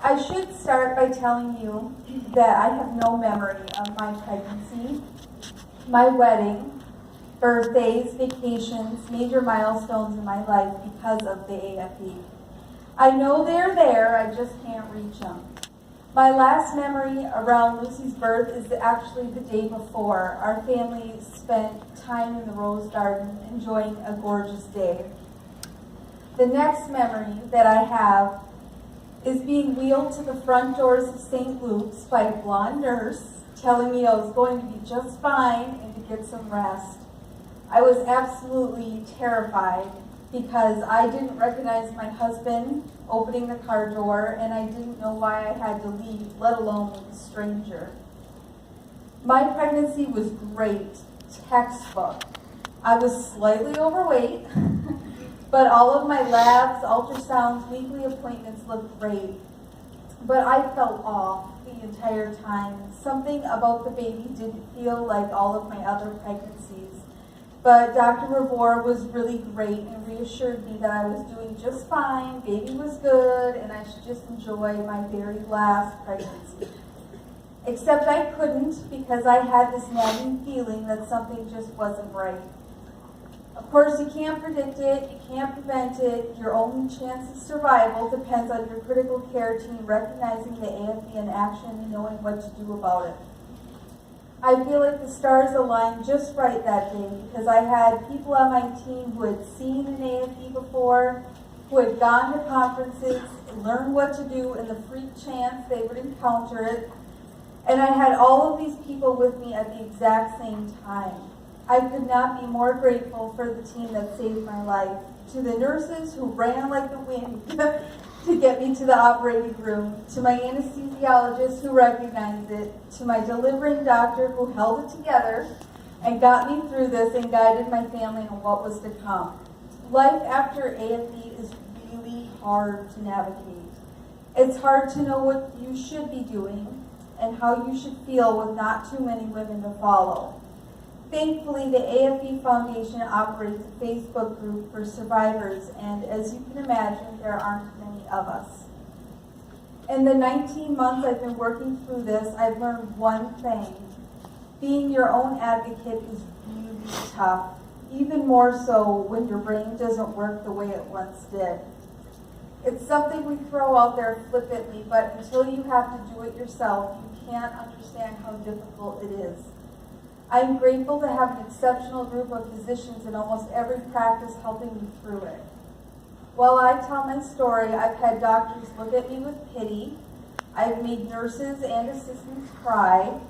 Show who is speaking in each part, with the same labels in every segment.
Speaker 1: I should start by telling you that I have no memory of my pregnancy, my wedding, birthdays, vacations, major milestones in my life because of the AFE. I know they're there, I just can't reach them. My last memory around Lucy's birth is actually the day before. Our family spent time in the Rose Garden enjoying a gorgeous day. The next memory that I have is being wheeled to the front doors of St. Luke's by a blonde nurse telling me I was going to be just fine and to get some rest. I was absolutely terrified because I didn't recognize my husband opening the car door, and I didn't know why I had to leave, let alone with a stranger. My pregnancy was great, textbook. I was slightly overweight, but all of my labs, ultrasounds, weekly appointments looked great. But I felt off the entire time. Something about the baby didn't feel like all of my other pregnancies. But Dr. Revor was really great and reassured me that I was doing just fine, baby was good, and I should just enjoy my very last pregnancy. Except I couldn't because I had this nagging feeling that something just wasn't right. Of course, you can't predict it, you can't prevent it. Your only chance of survival depends on your critical care team recognizing the AFE in action and knowing what to do about it. I feel like the stars aligned just right that day because I had people on my team who had seen an AFE before, who had gone to conferences, learned what to do in the freak chance they would encounter it, and I had all of these people with me at the exact same time. I could not be more grateful for the team that saved my life, to the nurses who ran like the wind to get me to the operating room, to my anesthesiologist who recognized it, to my delivering doctor who held it together and got me through this and guided my family on what was to come. Life after AFE is really hard to navigate. It's hard to know what you should be doing and how you should feel with not too many women to follow. Thankfully, the AFE Foundation operates a Facebook group for survivors, and as you can imagine, there aren't many of us. In the 19 months I've been working through this, I've learned one thing. Being your own advocate is really tough, even more so when your brain doesn't work the way it once did. It's something we throw out there flippantly, but until you have to do it yourself, you can't understand how difficult it is. I'm grateful to have an exceptional group of physicians in almost every practice helping me through it. While I tell my story, I've had doctors look at me with pity. I've made nurses and assistants cry.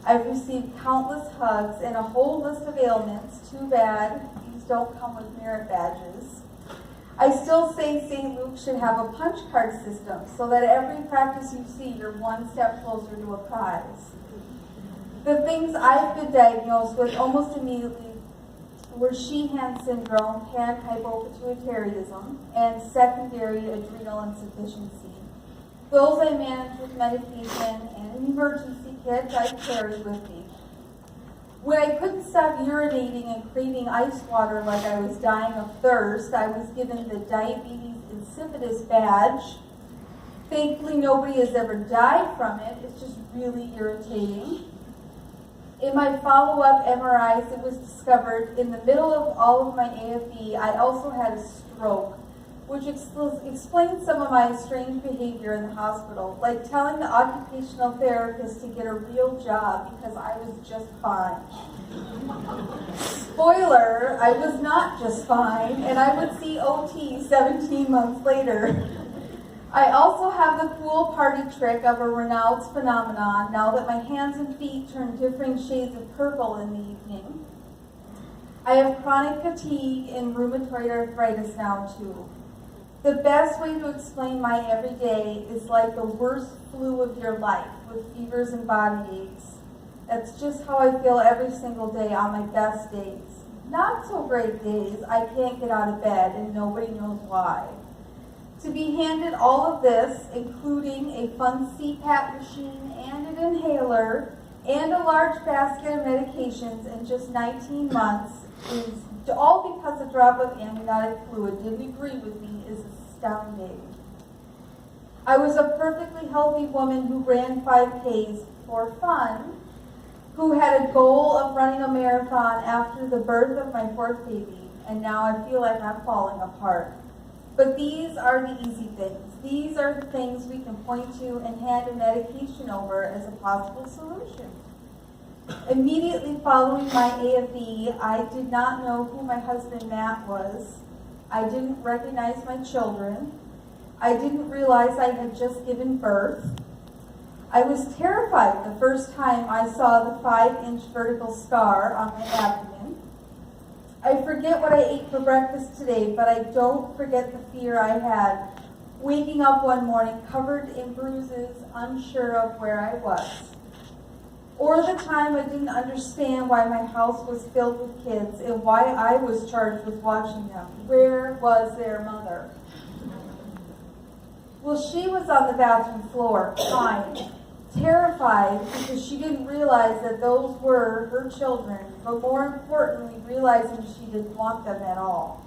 Speaker 1: I've received countless hugs and a whole list of ailments. Too bad these don't come with merit badges. I still say St. Luke should have a punch card system so that every practice you see, you're one step closer to a prize. The things I've been diagnosed with almost immediately were Sheehan syndrome, panhypopituitarism, and secondary adrenal insufficiency. Those I manage with medication and an emergency kit I carry with me. When I couldn't stop urinating and craving ice water like I was dying of thirst, I was given the diabetes insipidus badge. Thankfully, nobody has ever died from it. It's just really irritating. In my follow-up MRIs, it was discovered in the middle of all of my AFE, I also had a stroke, which explains some of my strange behavior in the hospital, like telling the occupational therapist to get a real job because I was just fine. Spoiler, I was not just fine, and I would see OT 17 months later. I also have the cool party trick of a Renaud's phenomenon now that my hands and feet turn different shades of purple in the evening. I have chronic fatigue and rheumatoid arthritis now too. The best way to explain my everyday is like the worst flu of your life with fevers and body aches. That's just how I feel every single day on my best days. Not so great days, I can't get out of bed and nobody knows why. To be handed all of this, including a fun CPAP machine and an inhaler, and a large basket of medications in just 19 months, is all because a drop of amniotic fluid didn't agree with me, is astounding. I was a perfectly healthy woman who ran 5Ks for fun, who had a goal of running a marathon after the birth of my fourth baby, and now I feel like I'm falling apart. But these are the easy things. These are the things we can point to and hand a medication over as a possible solution. Immediately following my AFE, I did not know who my husband Matt was. I didn't recognize my children. I didn't realize I had just given birth. I was terrified the first time I saw the 5-inch vertical scar on my abdomen. I forget what I ate for breakfast today, but I don't forget the fear I had waking up one morning covered in bruises, unsure of where I was. Or the time I didn't understand why my house was filled with kids and why I was charged with watching them. Where was their mother? Well, she was on the bathroom floor, crying, terrified because she didn't realize that those were her children, but more importantly, realizing she didn't want them at all.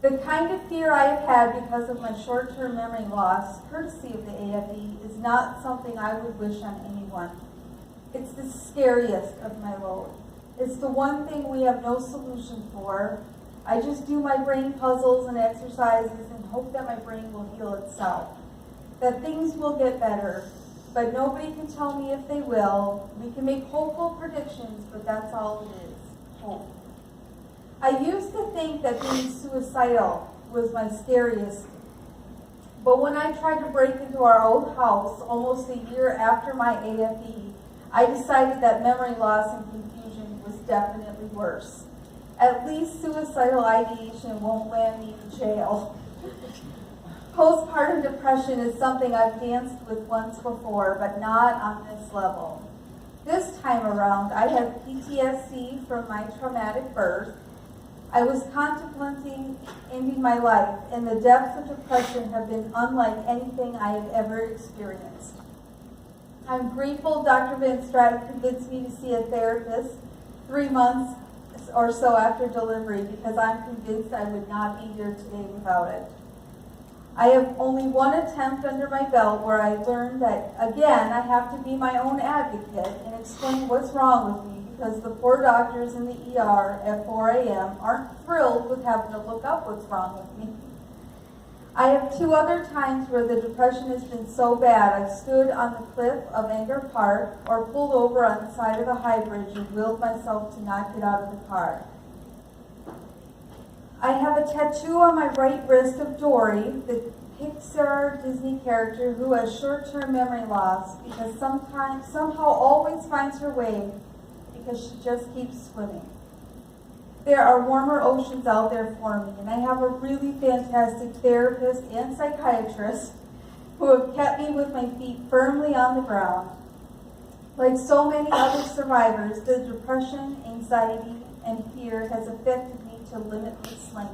Speaker 1: The kind of fear I have had because of my short-term memory loss, courtesy of the AFE, is not something I would wish on anyone. It's the scariest of my load. It's the one thing we have no solution for. I just do my brain puzzles and exercises and hope that my brain will heal itself, that things will get better, but nobody can tell me if they will. We can make hopeful predictions, but that's all it is, hope. I used to think that being suicidal was my scariest, but when I tried to break into our old house almost a year after my AFE, I decided that memory loss and confusion was definitely worse. At least suicidal ideation won't land me in jail. Postpartum depression is something I've danced with once before, but not on this level. This time around, I have PTSD from my traumatic birth. I was contemplating ending my life, and the depths of depression have been unlike anything I have ever experienced. I'm grateful Dr. Van Straten convinced me to see a therapist 3 months or so after delivery because I'm convinced I would not be here today without it. I have only one attempt under my belt where I learned that, again, I have to be my own advocate and explain what's wrong with me because the poor doctors in the ER at 4 a.m. aren't thrilled with having to look up what's wrong with me. I have 2 other times where the depression has been so bad I've stood on the cliff of Anger Park or pulled over on the side of the high bridge and willed myself to not get out of the car. I have a tattoo on my right wrist of Dory, the Pixar Disney character who has short-term memory loss because somehow always finds her way because she just keeps swimming. There are warmer oceans out there for me, and I have a really fantastic therapist and psychiatrist who have kept me with my feet firmly on the ground. Like so many other survivors, the depression, anxiety, and fear has affected me to limitless length.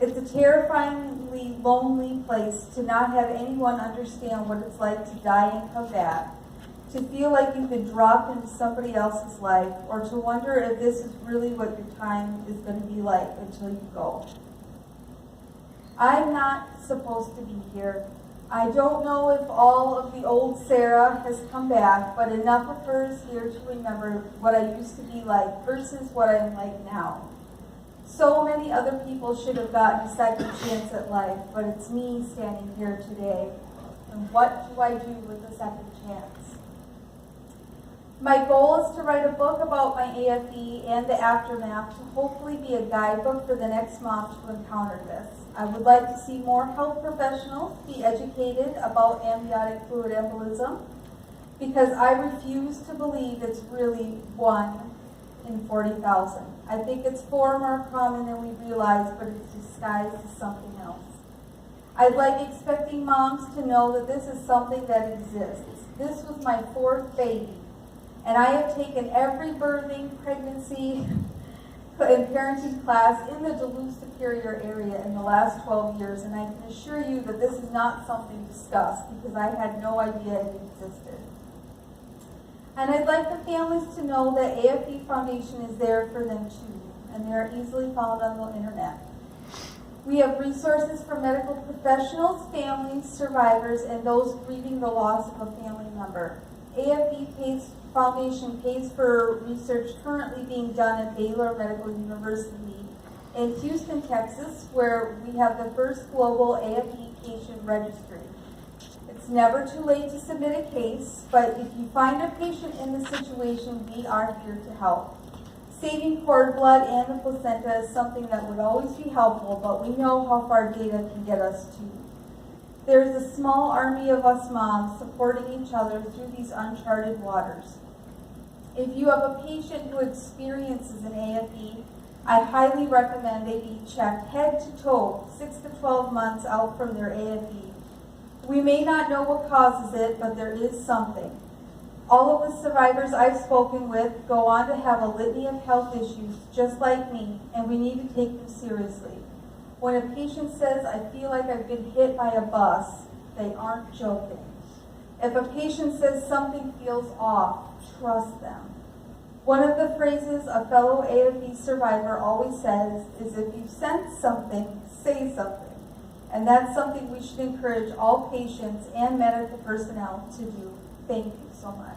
Speaker 1: It's a terrifyingly lonely place to not have anyone understand what it's like to die and come back, to feel like you've been dropped into somebody else's life, or to wonder if this is really what your time is going to be like until you go. I'm not supposed to be here. I don't know if all of the old Sarah has come back, but enough of her is here to remember what I used to be like versus what I'm like now. So many other people should have gotten a second chance at life, but it's me standing here today. And what do I do with a second chance? My goal is to write a book about my AFE and the aftermath to hopefully be a guidebook for the next mom to encounter this. I would like to see more health professionals be educated about amniotic fluid embolism because I refuse to believe it's really 1 in 40,000. I think it's far more common than we realize, but it's disguised as something else. I'd like expecting moms to know that this is something that exists. This was my 4th baby. And I have taken every birthing, pregnancy, and parenting class in the Duluth Superior area in the last 12 years, and I can assure you that this is not something discussed because I had no idea it existed. And I'd like the families to know that AFE Foundation is there for them too, and they are easily found on the internet. We have resources for medical professionals, families, survivors, and those grieving the loss of a family member. AFB Foundation pays for research currently being done at Baylor Medical University in Houston, Texas, where we have the first global AFB patient registry. It's never too late to submit a case, but if you find a patient in this situation, we are here to help. Saving cord blood and the placenta is something that would always be helpful, but we know how far data can get us to. There's a small army of us moms supporting each other through these uncharted waters. If you have a patient who experiences an AFB, I highly recommend they be checked head to toe 6 to 12 months out from their AFB. We may not know what causes it, but there is something. All of the survivors I've spoken with go on to have a litany of health issues just like me, and we need to take them seriously. When a patient says, "I feel like I've been hit by a bus," they aren't joking. If a patient says something feels off, trust them. One of the phrases a fellow AFB survivor always says is, "If you sense something, say something." And that's something we should encourage all patients and medical personnel to do. Thank you so much.